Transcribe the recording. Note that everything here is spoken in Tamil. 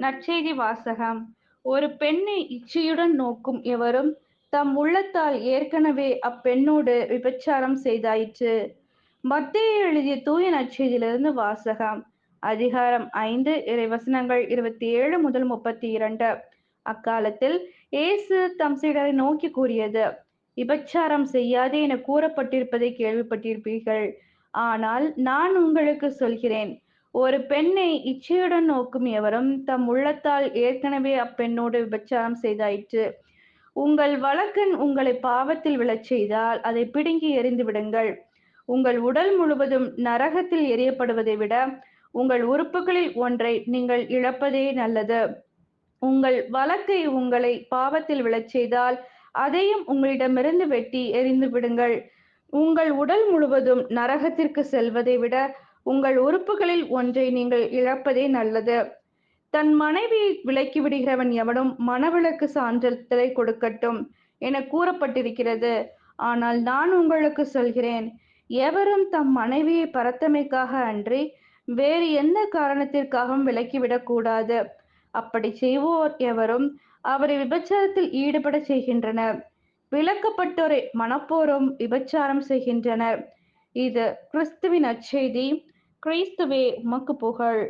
நற்செய்தி வாசகம். ஒரு பெண்ணை இச்சையுடன் நோக்கும் எவரும் தம் உள்ளத்தால் ஏற்கனவே அப்பெண்ணோடு விபச்சாரம் செய்தாயிற்று. மத்தேயு எழுதிய தூய நற்செய்தியிலிருந்து வாசகம். அதிகாரம் 5 இறைவசனங்கள் 27 முதல் 32. அக்காலத்தில் இயேசு தம் சீடரை நோக்கி கூறியது: விபச்சாரம் செய்யாதே என கூறப்பட்டிருப்பதை கேள்விப்பட்டிருப்பீர்கள். ஆனால் நான் உங்களுக்கு சொல்கிறேன், ஒரு பெண்ணை இச்சையுடன் நோக்கும் எவரும் தம் உள்ளத்தால் ஏற்கனவே அப்பெண்ணோடு விபச்சாரம் செய்தாயிற்று. உங்கள் வலக்கண் உங்களை பாவத்தில் விழச் செய்தால் அதை பிடுங்கி எறிந்து விடுங்கள். உங்கள் உடல் முழுவதும் நரகத்தில் எறியப்படுவதை விட உங்கள் உறுப்புகளில் ஒன்றை நீங்கள் இழப்பதே நல்லது. உங்கள் வலக்கை உங்களை பாவத்தில் விழச் செய்தால் அதையும் உங்களிடமிருந்து வெட்டி எறிந்து விடுங்கள். உங்கள் உடல் முழுவதும் நரகத்திற்கு செல்வதை விட உங்கள் உறுப்புகளில் ஒன்றை நீங்கள் இழப்பதே நல்லது. தன் மனைவியை விலக்கி விடுகிறவன் எவனும் மணவிலக்கு சான்றிதழை கொடுக்கட்டும் என கூறப்பட்டிருக்கிறது. ஆனால் நான் உங்களுக்கு சொல்கிறேன், எவரும் தம் மனைவியை பரத்தமைக்காக அன்றி வேறு எந்த காரணத்திற்காகவும் விலக்கிவிடக் கூடாது. அப்படி செய்வோர் எவரும் அவரை விபச்சாரத்தில் ஈடுபடச் செய்கின்றனர். விலக்கப்பட்டோரை மணப்போரும் விபச்சாரம் செய்கின்றனர். இது கிறிஸ்துவின் நற்செய்தி. கிறிஸ்துவே உமக்கு புகழ்.